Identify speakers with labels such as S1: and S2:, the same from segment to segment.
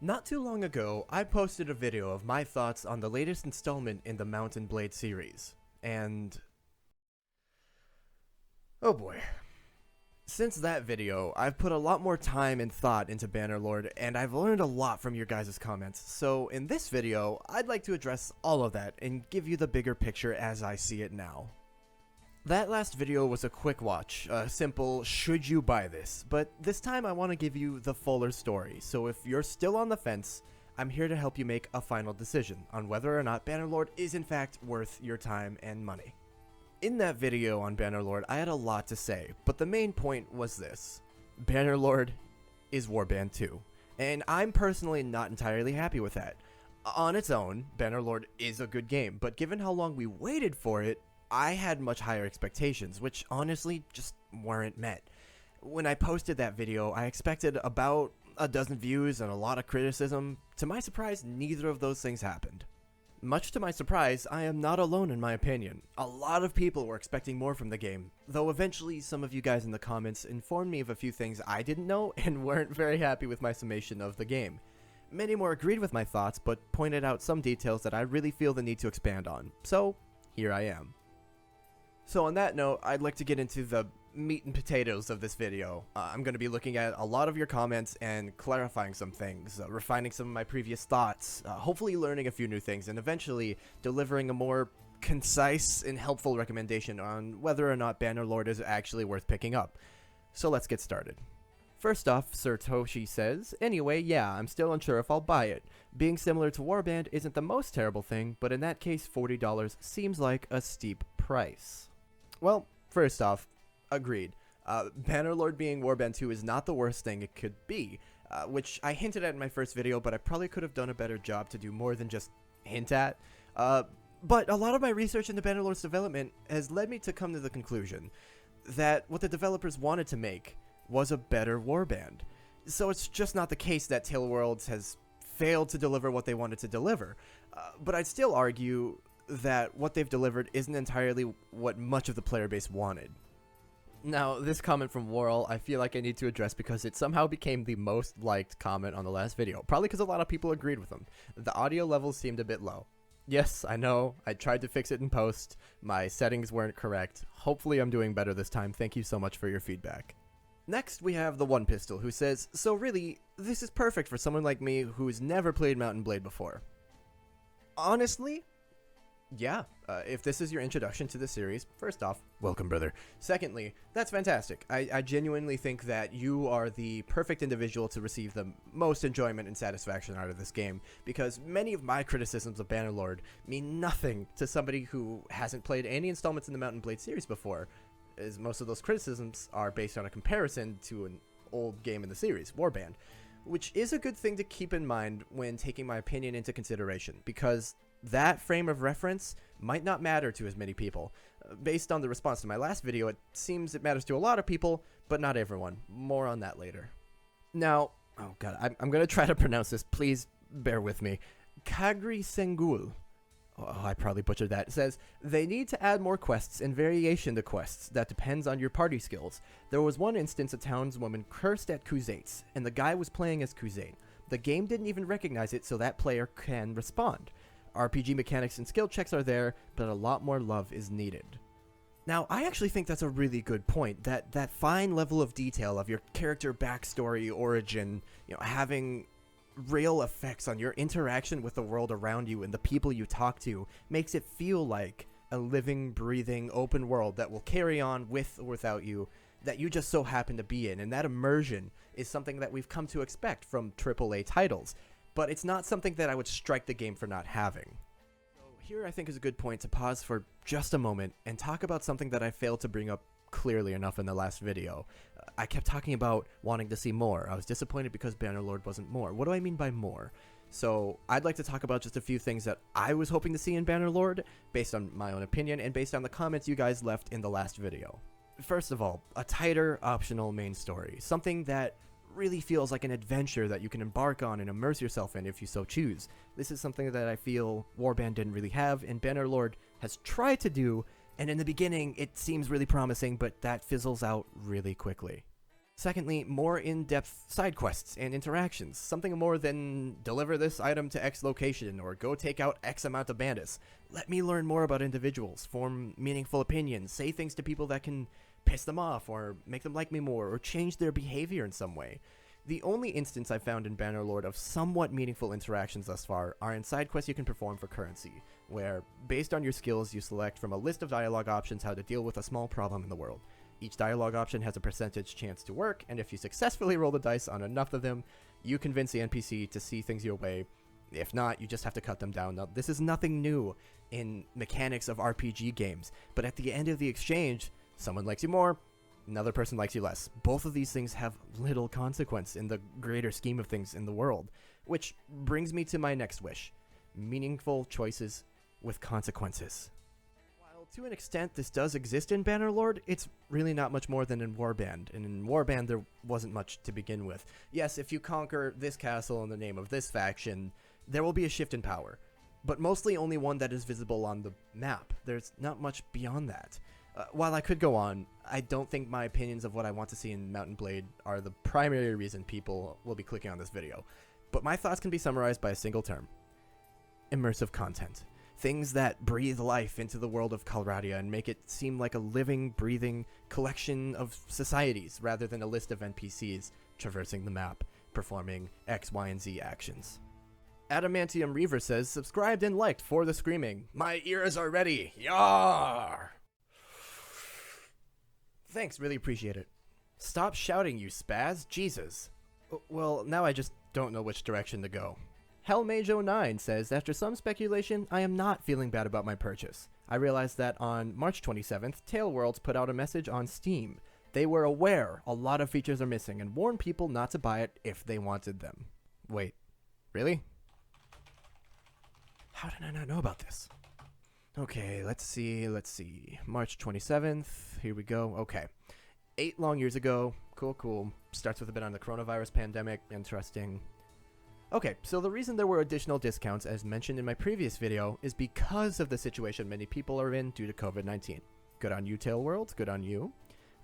S1: Not too long ago, I posted a video of my thoughts on the latest installment in the Mount & Blade series, and oh boy. Since that video, I've put a lot more time and thought into Bannerlord, and I've learned a lot from your guys' comments, so in this video, I'd like to address all of that and give you the bigger picture as I see it now. That last video was a quick watch, a simple should you buy this, but this time I want to give you the fuller story, so if you're still on the fence, I'm here to help you make a final decision on whether or not Bannerlord is in fact worth your time and money. In that video on Bannerlord, I had a lot to say, but the main point was this: Bannerlord is Warband 2, and I'm personally not entirely happy with that. On its own, Bannerlord is a good game, but given how long we waited for it, I had much higher expectations, which honestly just weren't met. When I posted that video, I expected about a dozen views and a lot of criticism. To my surprise, neither of those things happened. Much to my surprise, I am not alone in my opinion. A lot of people were expecting more from the game, though eventually some of you guys in the comments informed me of a few things I didn't know and weren't very happy with my summation of the game. Many more agreed with my thoughts, but pointed out some details that I really feel the need to expand on, so here I am. So on that note, I'd like to get into the meat and potatoes of this video. I'm going to be looking at a lot of your comments and clarifying some things, refining some of my previous thoughts, hopefully learning a few new things, and eventually delivering a more concise and helpful recommendation on whether or not Bannerlord is actually worth picking up. So let's get started. First off, Sir Toshi says, anyway, yeah, I'm still unsure if I'll buy it. Being similar to Warband isn't the most terrible thing, but in that case $40 seems like a steep price. Well, first off, agreed. Bannerlord being Warband 2 is not the worst thing it could be, which I hinted at in my first video, but I probably could have done a better job to do more than just hint at. But a lot of my research into Bannerlord's development has led me to come to the conclusion that what the developers wanted to make was a better Warband. So it's just not the case that Tale Worlds has failed to deliver what they wanted to deliver, but I'd still argue that what they've delivered isn't entirely what much of the player base wanted. Now, this comment from Worrell, I feel like I need to address because it somehow became the most liked comment on the last video, probably because a lot of people agreed with him. The audio levels seemed a bit low. Yes, I know, I tried to fix it in post, my settings weren't correct. Hopefully I'm doing better this time, thank you so much for your feedback. Next, we have the One Pistol, who says, so really, this is perfect for someone like me who's never played Mount & Blade before. Honestly, yeah, if this is your introduction to the series, first off, welcome, brother. Secondly, that's fantastic. I genuinely think that you are the perfect individual to receive the most enjoyment and satisfaction out of this game, because many of my criticisms of Bannerlord mean nothing to somebody who hasn't played any installments in the Mount & Blade series before, as most of those criticisms are based on a comparison to an old game in the series, Warband, which is a good thing to keep in mind when taking my opinion into consideration, because that frame of reference might not matter to as many people. Based on the response to my last video, it seems it matters to a lot of people, but not everyone. More on that later. Now, oh god, I'm going to try to pronounce this. Please bear with me. Kagri Sengul, oh, I probably butchered that, says, they need to add more quests and variation to quests that depends on your party skills. There was one instance a townswoman cursed at Khuzaits, and the guy was playing as Khuzait. The game didn't even recognize it, so that player can respond. RPG mechanics and skill checks are there, but a lot more love is needed. Now, I actually think that's a really good point, that fine level of detail of your character backstory, origin, having real effects on your interaction with the world around you and the people you talk to makes it feel like a living, breathing, open world that will carry on with or without you, that you just so happen to be in, and that immersion is something that we've come to expect from AAA titles. But it's not something that I would strike the game for not having. So here I think is a good point to pause for just a moment and talk about something that I failed to bring up clearly enough in the last video. I kept talking about wanting to see more. I was disappointed because Bannerlord wasn't more. What do I mean by more? So I'd like to talk about just a few things that I was hoping to see in Bannerlord, based on my own opinion and based on the comments you guys left in the last video. First of all, a tighter optional main story. Something that really feels like an adventure that you can embark on and immerse yourself in if you so choose. This is something that I feel Warband didn't really have, and Bannerlord has tried to do, and in the beginning it seems really promising, but that fizzles out really quickly. Secondly, more in-depth side quests and interactions. Something more than deliver this item to X location or go take out X amount of bandits. Let me learn more about individuals, form meaningful opinions, say things to people that can piss them off or make them like me more or change their behavior in some way. The only instance I've found in Bannerlord of somewhat meaningful interactions thus far are in side quests you can perform for currency, where, based on your skills, you select from a list of dialogue options how to deal with a small problem in the world. Each dialogue option has a percentage chance to work, and if you successfully roll the dice on enough of them, you convince the NPC to see things your way. If not, you just have to cut them down. Now, this is nothing new in mechanics of RPG games, but at the end of the exchange, someone likes you more, another person likes you less. Both of these things have little consequence in the greater scheme of things in the world, which brings me to my next wish. Meaningful choices with consequences. To an extent, this does exist in Bannerlord, it's really not much more than in Warband, and in Warband there wasn't much to begin with. Yes, if you conquer this castle in the name of this faction, there will be a shift in power, but mostly only one that is visible on the map. There's not much beyond that. While I could go on, I don't think my opinions of what I want to see in Mount & Blade are the primary reason people will be clicking on this video, but my thoughts can be summarized by a single term: immersive content. Things that breathe life into the world of Calradia and make it seem like a living, breathing collection of societies rather than a list of NPCs traversing the map, performing X, Y, and Z actions. Adamantium Reaver says, subscribed and liked for the screaming. My ears are ready. Yar! Thanks, really appreciate it. Stop shouting, you spaz. Jesus. Well, now I just don't know which direction to go. Hellmage09 says, after some speculation, I am not feeling bad about my purchase. I realized that on March 27th, Tailworlds put out a message on Steam. They were aware a lot of features are missing and warned people not to buy it if they wanted them. Wait, really? How did I not know about this? Okay, let's see. March 27th, here we go. Okay. 8 long years ago. Cool. Starts with a bit on the coronavirus pandemic. Interesting. Okay, so the reason there were additional discounts, as mentioned in my previous video, is because of the situation many people are in due to COVID-19. Good on you, Tailworlds. Good on you.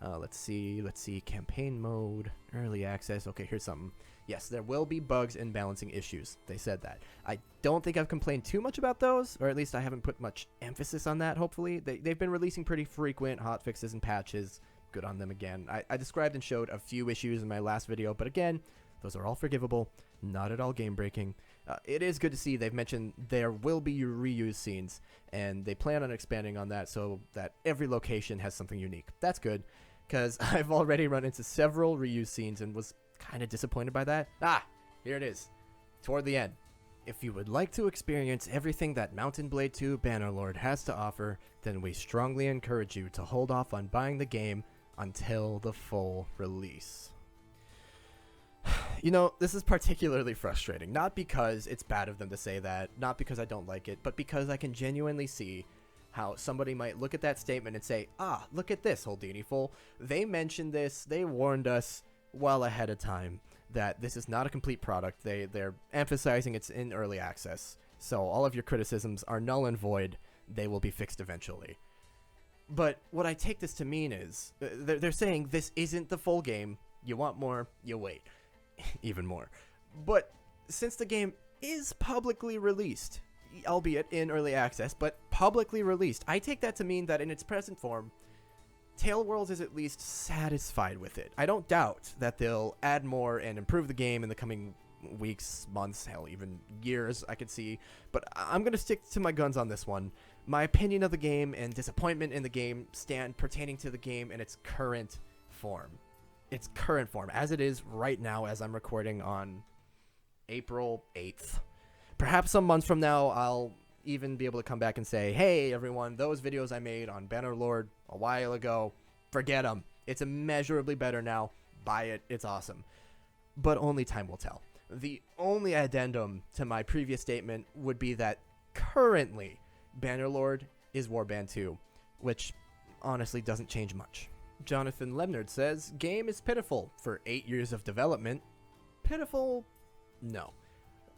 S1: Let's see. Campaign mode, early access. Okay, here's something. Yes, there will be bugs and balancing issues. They said that. I don't think I've complained too much about those, or at least I haven't put much emphasis on that, hopefully. They've been releasing pretty frequent hotfixes and patches. Good on them again. I described and showed a few issues in my last video, but again, those are all forgivable. Not at all game-breaking. It is good to see they've mentioned there will be reuse scenes, and they plan on expanding on that so that every location has something unique. That's good, because I've already run into several reuse scenes and was kind of disappointed by that. Here it is. Toward the end. If you would like to experience everything that Mount & Blade 2 Bannerlord has to offer, then we strongly encourage you to hold off on buying the game until the full release. You know, this is particularly frustrating, not because it's bad of them to say that, not because I don't like it, but because I can genuinely see how somebody might look at that statement and say, look at this, Holdini fool. They mentioned this, they warned us well ahead of time that this is not a complete product. They're emphasizing it's in early access, so all of your criticisms are null and void. They will be fixed eventually. But what I take this to mean is, they're saying this isn't the full game. You want more, you wait. Even more. But since the game is publicly released, albeit in early access, but publicly released, I take that to mean that in its present form, Tailworlds is at least satisfied with it. I don't doubt that they'll add more and improve the game in the coming weeks, months, hell, even years, I could see. But I'm going to stick to my guns on this one. My opinion of the game and disappointment in the game stand pertaining to the game in its current form. Its current form, as it is right now as I'm recording on April 8th. Perhaps some months from now, I'll even be able to come back and say, hey, everyone, those videos I made on Bannerlord a while ago, forget them. It's immeasurably better now. Buy it. It's awesome. But only time will tell. The only addendum to my previous statement would be that currently Bannerlord is Warband 2, which honestly doesn't change much. Jonathan Lemnard says, game is pitiful for 8 years of development. Pitiful? No.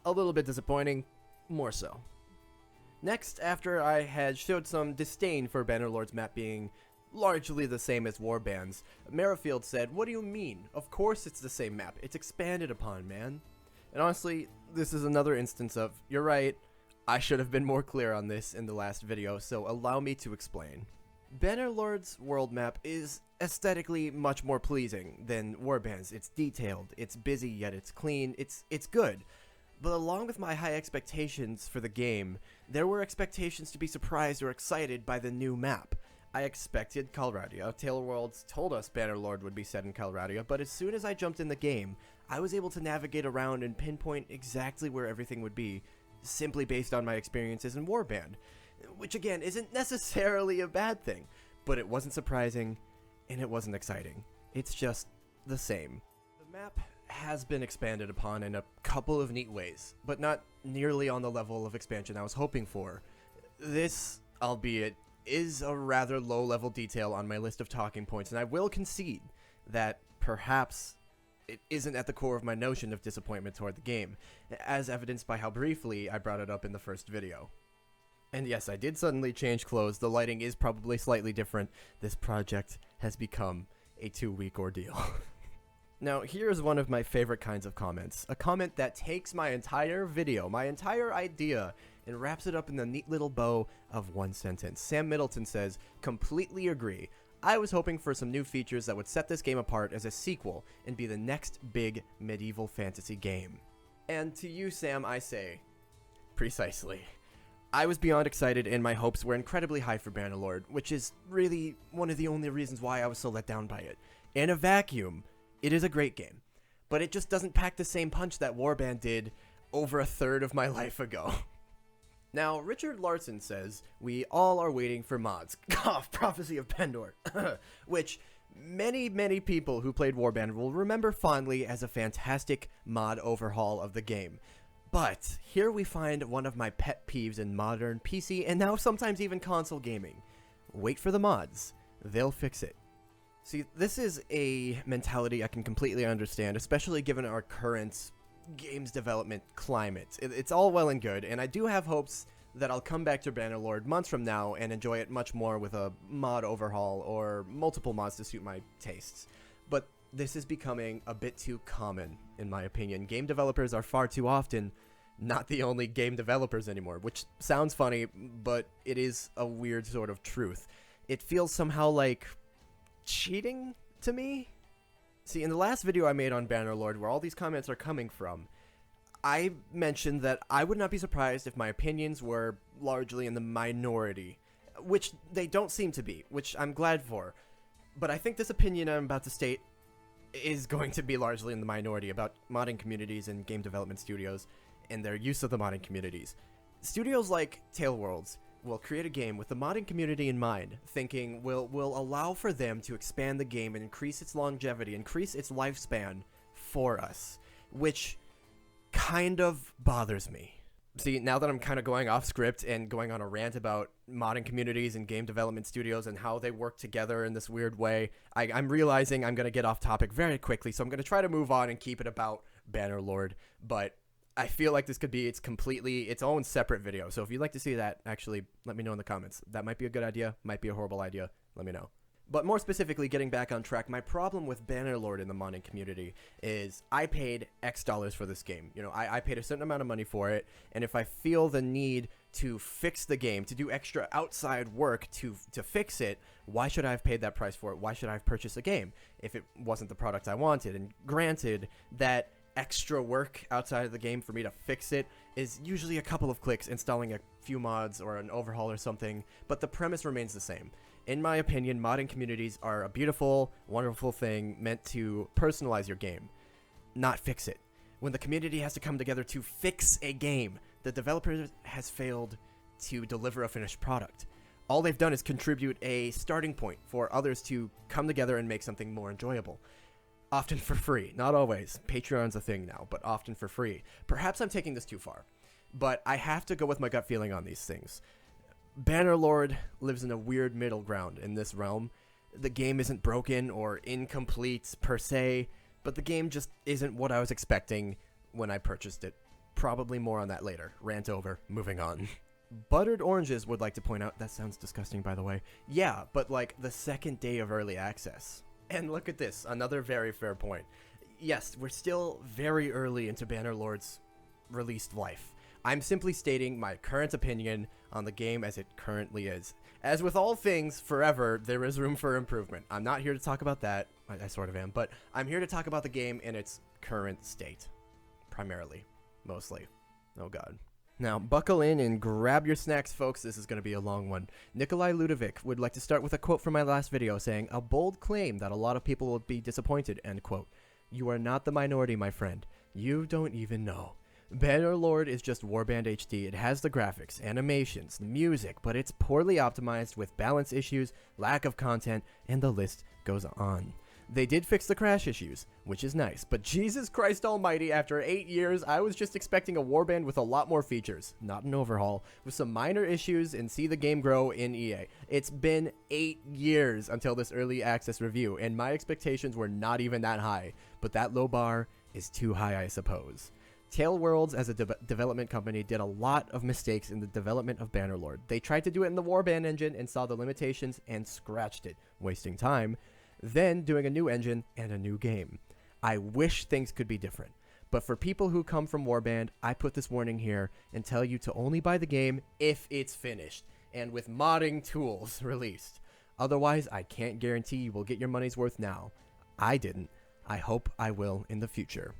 S1: A little bit disappointing, more so. Next, after I had showed some disdain for Bannerlord's map being largely the same as Warband's, Merrifield said, "What do you mean? Of course it's the same map. It's expanded upon, man." And honestly, this is another instance of, you're right, I should have been more clear on this in the last video, so allow me to explain. Bannerlord's world map is aesthetically much more pleasing than Warband's. It's detailed, it's busy, yet it's clean, it's good. But along with my high expectations for the game, there were expectations to be surprised or excited by the new map. I expected Calradia. Tailworlds told us Bannerlord would be set in Calradia, but as soon as I jumped in the game, I was able to navigate around and pinpoint exactly where everything would be, simply based on my experiences in Warband. Which again, isn't necessarily a bad thing, but it wasn't surprising, and it wasn't exciting. It's just the same. The map has been expanded upon in a couple of neat ways, but not nearly on the level of expansion I was hoping for. This, albeit, is a rather low-level detail on my list of talking points, and I will concede that perhaps it isn't at the core of my notion of disappointment toward the game, as evidenced by how briefly I brought it up in the first video. And yes, I did suddenly change clothes. The lighting is probably slightly different. This project has become a 2-week ordeal. Now, here's one of my favorite kinds of comments. A comment that takes my entire video, my entire idea, and wraps it up in the neat little bow of one sentence. Sam Middleton says, "Completely agree. I was hoping for some new features that would set this game apart as a sequel and be the next big medieval fantasy game." And to you, Sam, I say, precisely. I was beyond excited, and my hopes were incredibly high for Bannerlord, which is really one of the only reasons why I was so let down by it. In a vacuum, it is a great game, but it just doesn't pack the same punch that Warband did over a third of my life ago. Now, Richard Larson says, "We all are waiting for mods." Cough, Prophecy of Pendor. Which many people who played Warband will remember fondly as a fantastic mod overhaul of the game. But here we find one of my pet peeves in modern PC and now sometimes even console gaming. Wait for the mods. They'll fix it. See, this is a mentality I can completely understand, especially given our current games development climate. It's all well and good, and I do have hopes that I'll come back to Bannerlord months from now and enjoy it much more with a mod overhaul or multiple mods to suit my tastes. But this is becoming a bit too common, in my opinion. Game developers are far too often not the only game developers anymore, which sounds funny, but it is a weird sort of truth. It feels somehow like cheating to me. See, in the last video I made on Bannerlord, where all these comments are coming from, I mentioned that I would not be surprised if my opinions were largely in the minority, which they don't seem to be, which I'm glad for. But I think this opinion I'm about to state is going to be largely in the minority about modding communities and game development studios and their use of the modding communities. Studios like Tailworlds will create a game with the modding community in mind, thinking will allow for them to expand the game and increase its longevity, increase its lifespan for us, which kind of bothers me. See, now that I'm kind of going off script and going on a rant about modding communities and game development studios and how they work together in this weird way, I'm realizing I'm going to get off topic very quickly, so I'm going to try to move on and keep it about Bannerlord, but I feel like this could be its own separate video, so if you'd like to see that, actually, let me know in the comments. That might be a good idea, might be a horrible idea, let me know. But more specifically, getting back on track, my problem with Bannerlord in the modding community is I paid X dollars for this game. You know, I paid a certain amount of money for it, and if I feel the need to fix the game, to do extra outside work to fix it, why should I have paid that price for it? Why should I have purchased a game if it wasn't the product I wanted? And granted, that extra work outside of the game for me to fix it is usually a couple of clicks, installing a few mods or an overhaul or something, but the premise remains the same. In my opinion, modding communities are a beautiful, wonderful thing meant to personalize your game, not fix it. When the community has to come together to fix a game, the developer has failed to deliver a finished product. All they've done is contribute a starting point for others to come together and make something more enjoyable. Often for free. Not always. Patreon's a thing now, but often for free. Perhaps I'm taking this too far, but I have to go with my gut feeling on these things. Bannerlord lives in a weird middle ground in this realm. The game isn't broken or incomplete per se, but the game just isn't what I was expecting when I purchased it. Probably more on that later. Rant over. Moving on. Buttered Oranges would like to point out, that sounds disgusting by the way, yeah, but like the second day of early access. And look at this, another very fair point. Yes, we're still very early into Bannerlord's released life. I'm simply stating my current opinion on the game as it currently is. As with all things, forever, there is room for improvement. I'm not here to talk about that, I sort of am, but I'm here to talk about the game in its current state. Primarily. Mostly. Oh god. Now, buckle in and grab your snacks, folks. This is going to be a long one. Nikolai Ludovic would like to start with a quote from my last video saying, "A bold claim that a lot of people will be disappointed," end quote. "You are not the minority, my friend. You don't even know. Bannerlord is just Warband HD. It has the graphics, animations, music, but it's poorly optimized with balance issues, lack of content, and the list goes on. They did fix the crash issues, which is nice, but Jesus Christ almighty, after 8 years, I was just expecting a Warband with a lot more features, not an overhaul, with some minor issues and see the game grow in EA. It's been 8 years until this early access review, and my expectations were not even that high, but that low bar is too high, I suppose. Tailworlds as a development company did a lot of mistakes in the development of Bannerlord. They tried to do it in the Warband engine and saw the limitations and scratched it, wasting time, then doing a new engine and a new game. I wish things could be different, but for people who come from Warband, I put this warning here and tell you to only buy the game if it's finished and with modding tools released. Otherwise, I can't guarantee you will get your money's worth now. I didn't. I hope I will in the future.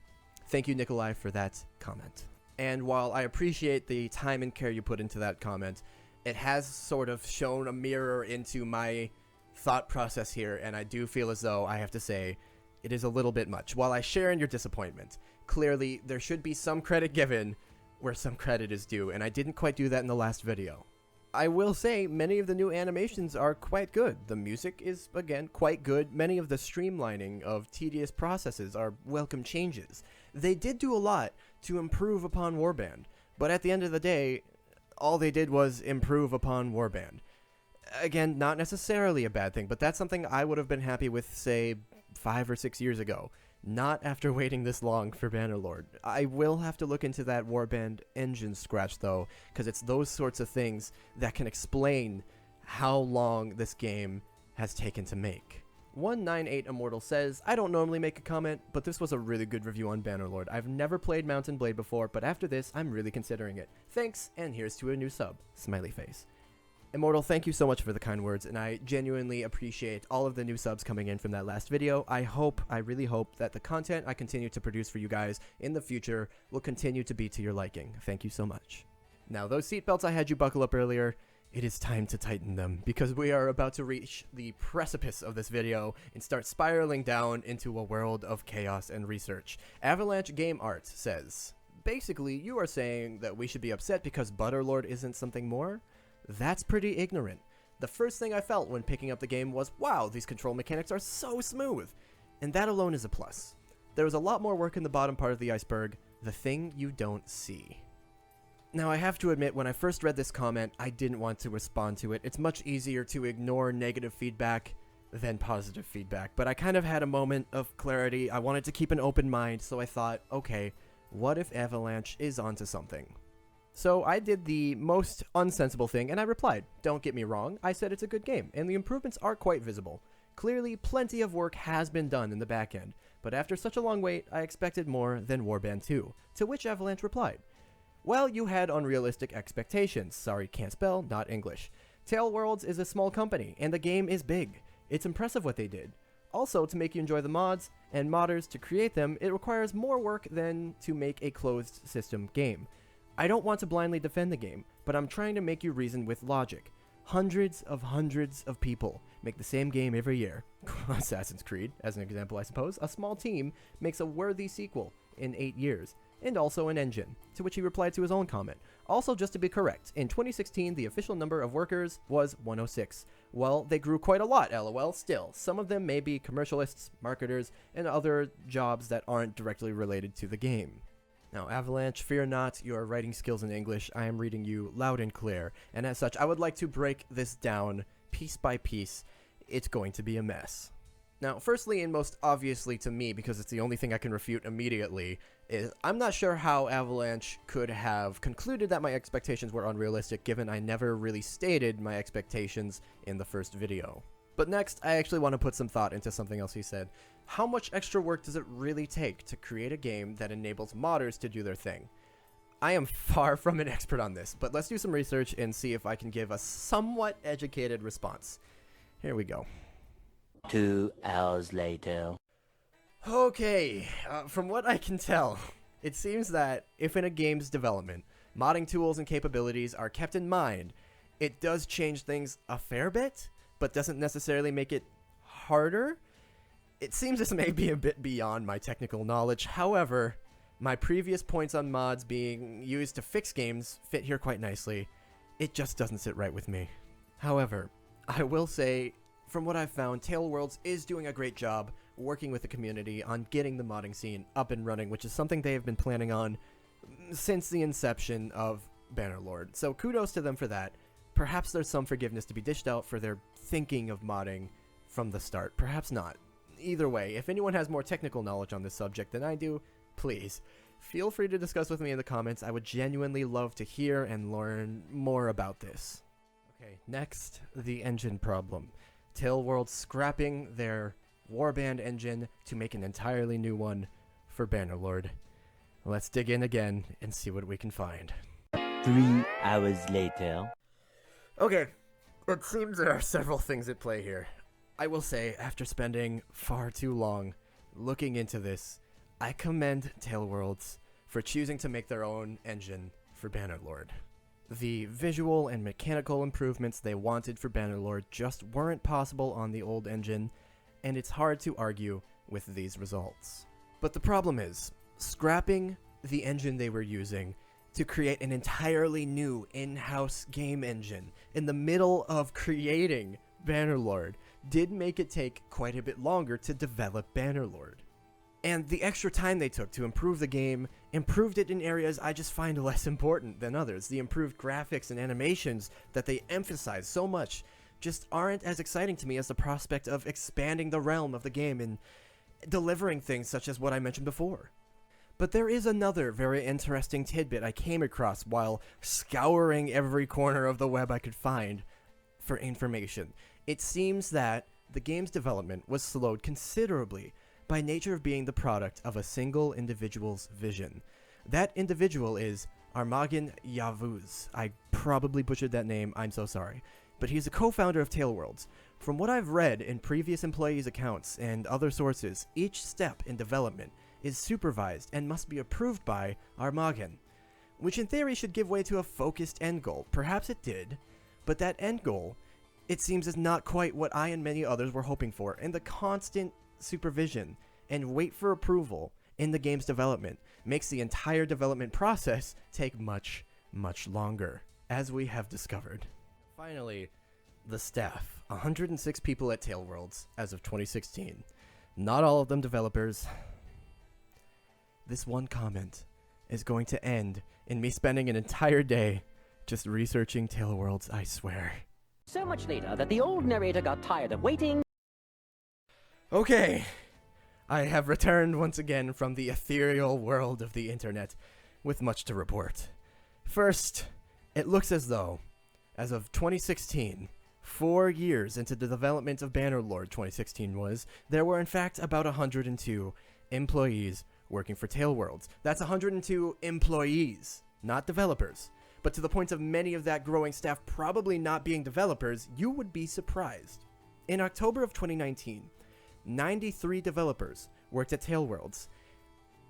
S1: Thank you, Nikolai, for that comment. And while I appreciate the time and care you put into that comment, it has sort of shown a mirror into my thought process here, and I do feel as though I have to say it is a little bit much. While I share in your disappointment, clearly there should be some credit given where some credit is due, and I didn't quite do that in the last video. I will say many of the new animations are quite good. The music is, again, quite good. Many of the streamlining of tedious processes are welcome changes. They did do a lot to improve upon Warband, but at the end of the day, all they did was improve upon Warband. Again, not necessarily a bad thing, but that's something I would have been happy with, say, 5 or 6 years ago. Not after waiting this long for Bannerlord. I will have to look into that Warband engine scratch, though, because it's those sorts of things that can explain how long this game has taken to make. 198 Immortal says, "I don't normally make a comment, but this was a really good review on Bannerlord. I've never played Mount & Blade before, but after this, I'm really considering it. Thanks, and here's to a new sub. Smiley face." Immortal, thank you so much for the kind words, and I genuinely appreciate all of the new subs coming in from that last video. I really hope that the content I continue to produce for you guys in the future will continue to be to your liking. Thank you so much. Now, those seatbelts I had you buckle up earlier, it is time to tighten them, because we are about to reach the precipice of this video and start spiraling down into a world of chaos and research. Avalanche Game Art says, "Basically, you are saying that we should be upset because Bannerlord isn't something more? That's pretty ignorant. The first thing I felt when picking up the game was, wow, these control mechanics are so smooth. And that alone is a plus. There was a lot more work in the bottom part of the iceberg, the thing you don't see." Now, I have to admit, when I first read this comment, I didn't want to respond to it. It's much easier to ignore negative feedback than positive feedback, but I kind of had a moment of clarity. I wanted to keep an open mind, so I thought, okay, what if Avalanche is onto something? So I did the most unsensible thing, and I replied. Don't get me wrong, I said it's a good game, and the improvements are quite visible. Clearly, plenty of work has been done in the back end, but after such a long wait, I expected more than Warband 2, to which Avalanche replied, "Well, you had unrealistic expectations. Sorry, can't spell, not English. Tailworlds is a small company, and the game is big. It's impressive what they did. Also, to make you enjoy the mods, and modders to create them, it requires more work than to make a closed system game. I don't want to blindly defend the game, but I'm trying to make you reason with logic. Hundreds of people make the same game every year. Assassin's Creed, as an example, I suppose. A small team makes a worthy sequel in 8 years, and also an engine," to which he replied to his own comment. "Also, just to be correct, in 2016, the official number of workers was 106. Well, they grew quite a lot, lol. Still, some of them may be commercialists, marketers, and other jobs that aren't directly related to the game." Now, Avalanche, fear not, your writing skills in English, I am reading you loud and clear, and as such, I would like to break this down piece by piece. It's going to be a mess. Now, firstly and most obviously to me, because it's the only thing I can refute immediately, is I'm not sure how Avalanche could have concluded that my expectations were unrealistic, given I never really stated my expectations in the first video. But next, I actually want to put some thought into something else he said. How much extra work does it really take to create a game that enables modders to do their thing? I am far from an expert on this, but let's do some research and see if I can give a somewhat educated response. Here we go.
S2: 2 hours later.
S1: Okay, from what I can tell, it seems that if in a game's development, modding tools and capabilities are kept in mind, it does change things a fair bit, but doesn't necessarily make it harder. It seems this may be a bit beyond my technical knowledge. However, my previous points on mods being used to fix games fit here quite nicely. It just doesn't sit right with me. However, I will say, from what I've found, Tailworlds is doing a great job working with the community on getting the modding scene up and running, which is something they have been planning on since the inception of Bannerlord. So kudos to them for that. Perhaps there's some forgiveness to be dished out for their thinking of modding from the start. Perhaps not. Either way, if anyone has more technical knowledge on this subject than I do, please feel free to discuss with me in the comments. I would genuinely love to hear and learn more about this. Okay, next, the engine problem. Tailworlds scrapping their Warband engine to make an entirely new one for Bannerlord. Let's dig in again and see what we can find.
S2: 3 hours later.
S1: Okay, it seems there are several things at play here. I will say, after spending far too long looking into this, I commend Tailworlds for choosing to make their own engine for Bannerlord. The visual and mechanical improvements they wanted for Bannerlord just weren't possible on the old engine, and it's hard to argue with these results. But the problem is, scrapping the engine they were using to create an entirely new in-house game engine in the middle of creating Bannerlord did make it take quite a bit longer to develop Bannerlord. And the extra time they took to improve the game improved it in areas I just find less important than others. The improved graphics and animations that they emphasize so much just aren't as exciting to me as the prospect of expanding the realm of the game and delivering things such as what I mentioned before. But there is another very interesting tidbit I came across while scouring every corner of the web I could find for information. It seems that the game's development was slowed considerably by nature of being the product of a single individual's vision. That individual is Armagin Yavuz. I probably butchered that name, I'm so sorry. But he's a co-founder of Tailworlds. From what I've read in previous employees' accounts and other sources, each step in development is supervised and must be approved by Armagin, which in theory should give way to a focused end goal. Perhaps it did, but that end goal, it seems, is not quite what I and many others were hoping for, and the constant supervision and wait for approval in the game's development makes the entire development process take much, much longer, as we have discovered. Finally, the staff. 106 people at Tailworlds as of 2016. Not all of them developers. This one comment is going to end in me spending an entire day just researching Tailworlds, I swear.
S3: So much later that the old narrator got tired of waiting.
S1: Okay, I have returned once again from the ethereal world of the internet with much to report. First, it looks as though, as of 2016, 4 years into the development of Bannerlord 2016 was, there were in fact about 102 employees working for Tailworlds. That's 102 employees, not developers. But to the point of many of that growing staff probably not being developers, you would be surprised. In October of 2019, 93 developers worked at Tailworlds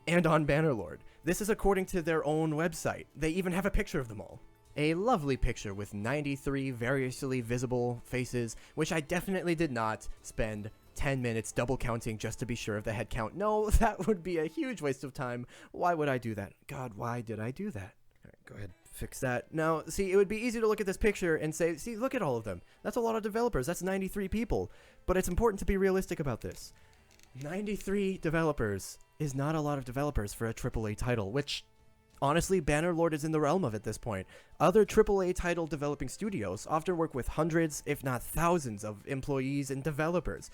S1: and on Bannerlord. This is according to their own website. They even have a picture of them all. A lovely picture with 93 variously visible faces, which I definitely did not spend 10 minutes double counting just to be sure of the head count. No, that would be a huge waste of time. Why would I do that? God, why did I do that? All right, go ahead, fix that. Now, see, it would be easy to look at this picture and say, see, look at all of them. That's a lot of developers. That's 93 people. But it's important to be realistic about this. 93 developers is not a lot of developers for a AAA title, which, honestly, Bannerlord is in the realm of at this point. Other AAA title developing studios often work with hundreds, if not thousands, of employees and developers,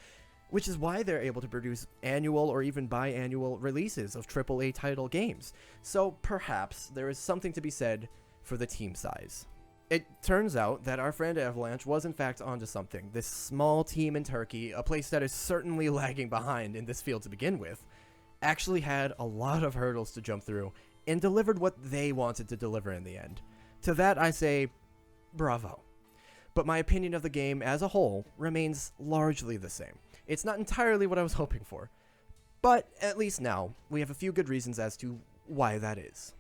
S1: which is why they're able to produce annual or even biannual releases of AAA title games. So perhaps there is something to be said for the team size. It turns out that our friend Avalanche was in fact onto something. This small team in Turkey, a place that is certainly lagging behind in this field to begin with, actually had a lot of hurdles to jump through and delivered what they wanted to deliver in the end. To that I say, bravo. But my opinion of the game as a whole remains largely the same. It's not entirely what I was hoping for, but at least now we have a few good reasons as to why that is.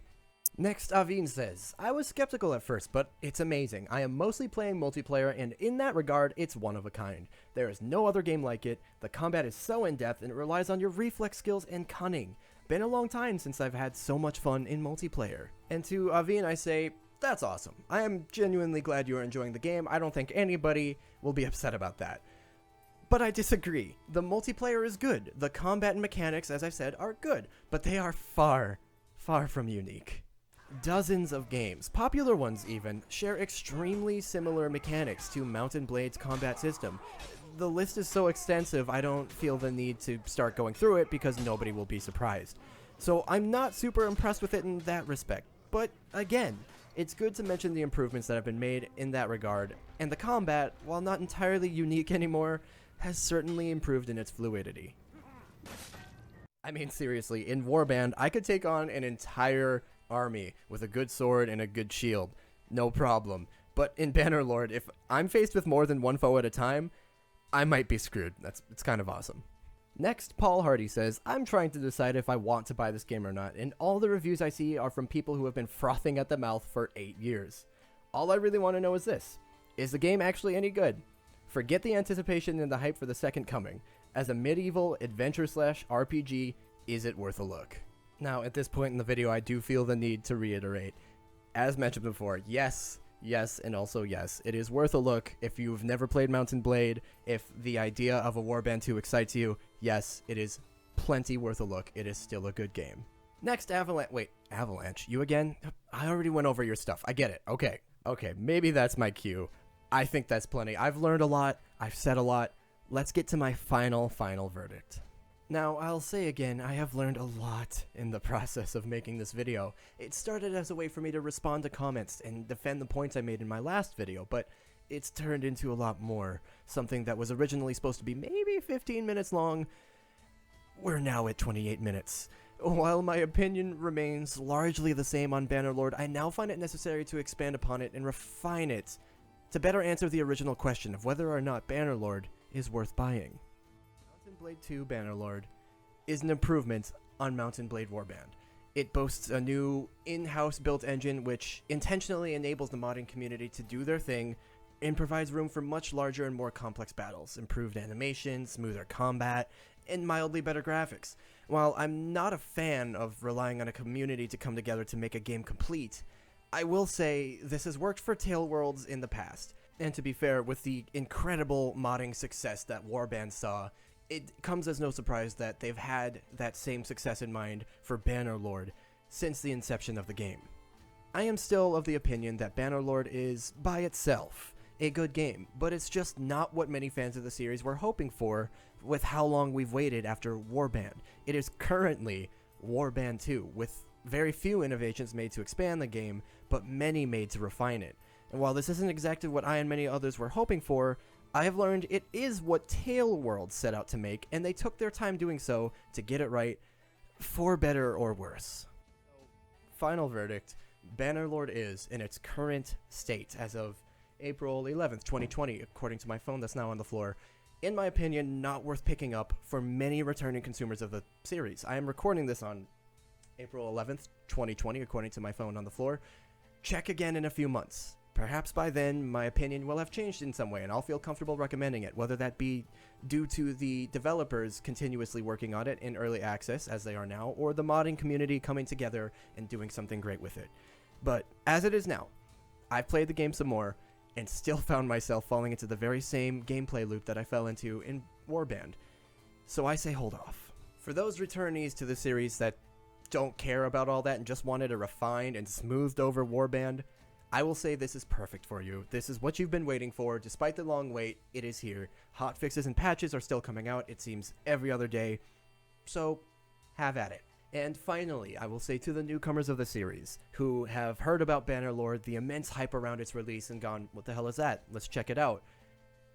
S1: Next, Avin says, I was skeptical at first, but it's amazing. I am mostly playing multiplayer, and in that regard, it's one of a kind. There is no other game like it. The combat is so in-depth, and it relies on your reflex skills and cunning. Been a long time since I've had so much fun in multiplayer. And to Avin, I say, that's awesome. I am genuinely glad you are enjoying the game. I don't think anybody will be upset about that. But I disagree. The multiplayer is good. The combat and mechanics, as I said, are good, but they are far, far from unique. Dozens of games, popular ones even, share extremely similar mechanics to Mount & Blade's combat system. The list is so extensive, I don't feel the need to start going through it because nobody will be surprised. So I'm not super impressed with it in that respect. But again, it's good to mention the improvements that have been made in that regard, and the combat, while not entirely unique anymore, has certainly improved in its fluidity. I mean, seriously, in Warband, I could take on an entire army with a good sword and a good shield. No problem. But in Bannerlord, if I'm faced with more than one foe at a time, I might be screwed. It's kind of awesome. Next, Paul Hardy says, I'm trying to decide if I want to buy this game or not, and all the reviews I see are from people who have been frothing at the mouth for 8 years. All I really want to know is this. Is the game actually any good? Forget the anticipation and the hype for the second coming. As a medieval adventure/RPG, is it worth a look? Now, at this point in the video, I do feel the need to reiterate. As mentioned before, yes, and also yes, it is worth a look if you've never played Mount & Blade. If the idea of a Warband 2 excites you, yes, it is plenty worth a look. It is still a good game. Next, Avalanche, you again? I already went over your stuff. I get it. Okay, maybe that's my cue. I think that's plenty. I've learned a lot. I've said a lot. Let's get to my final verdict. Now, I'll say again, I have learned a lot in the process of making this video. It started as a way for me to respond to comments and defend the points I made in my last video, but it's turned into a lot more. Something that was originally supposed to be maybe 15 minutes long, we're now at 28 minutes. While my opinion remains largely the same on Bannerlord, I now find it necessary to expand upon it and refine it to better answer the original question of whether or not Bannerlord is worth buying. Mount & Blade 2 Bannerlord is an improvement on Mount & Blade Warband. It boasts a new in-house built engine which intentionally enables the modding community to do their thing and provides room for much larger and more complex battles, improved animation, smoother combat, and mildly better graphics. While I'm not a fan of relying on a community to come together to make a game complete, I will say this has worked for Tale Worlds in the past. And to be fair, with the incredible modding success that Warband saw, it comes as no surprise that they've had that same success in mind for Bannerlord since the inception of the game. I am still of the opinion that Bannerlord is, by itself, a good game, but it's just not what many fans of the series were hoping for with how long we've waited after Warband. It is currently Warband 2, with very few innovations made to expand the game, but many made to refine it. And while this isn't exactly what I and many others were hoping for, I have learned it is what Tale Worlds set out to make, and they took their time doing so to get it right, for better or worse. Final verdict, Bannerlord is, in its current state, as of April 11th, 2020, according to my phone that's now on the floor, in my opinion, not worth picking up for many returning consumers of the series. I am recording this on April 11th, 2020, according to my phone on the floor. Check again in a few months. Perhaps by then, my opinion will have changed in some way, and I'll feel comfortable recommending it, whether that be due to the developers continuously working on it in early access, as they are now, or the modding community coming together and doing something great with it. But as it is now, I've played the game some more, and still found myself falling into the very same gameplay loop that I fell into in Warband. So I say hold off. For those returnees to the series that don't care about all that and just wanted a refined and smoothed over Warband, I will say this is perfect for you. This is what you've been waiting for. Despite the long wait, it is here. Hot fixes and patches are still coming out, it seems, every other day. So, have at it. And finally, I will say to the newcomers of the series, who have heard about Bannerlord, the immense hype around its release, and gone, what the hell is that? Let's check it out.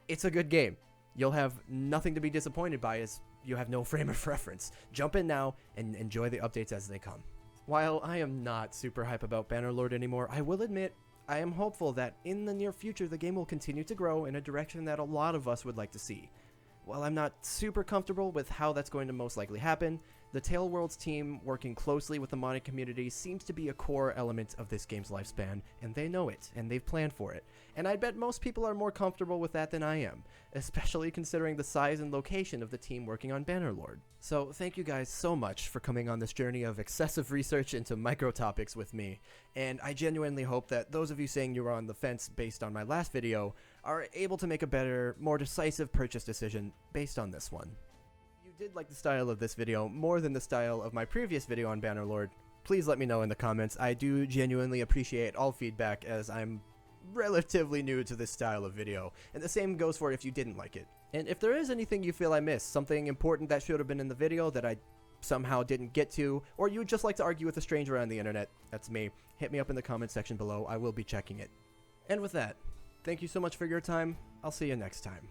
S1: It's a good game. You'll have nothing to be disappointed by, as you have no frame of reference. Jump in now and enjoy the updates as they come. While I am not super hype about Bannerlord anymore, I will admit I am hopeful that in the near future the game will continue to grow in a direction that a lot of us would like to see. While I'm not super comfortable with how that's going to most likely happen, the Tale Worlds team working closely with the modding community seems to be a core element of this game's lifespan, and they know it, and they've planned for it. And I bet most people are more comfortable with that than I am, especially considering the size and location of the team working on Bannerlord. So thank you guys so much for coming on this journey of excessive research into micro topics with me, and I genuinely hope that those of you saying you were on the fence based on my last video are able to make a better, more decisive purchase decision based on this one. If you did like the style of this video more than the style of my previous video on Bannerlord, please let me know in the comments. I do genuinely appreciate all feedback, as I'm relatively new to this style of video, and the same goes for if you didn't like it. And if there is anything you feel I missed, something important that should have been in the video that I somehow didn't get to, or you would just like to argue with a stranger on the internet, that's me, hit me up in the comment section below. I will be checking it. And with that, thank you so much for your time. I'll see you next time.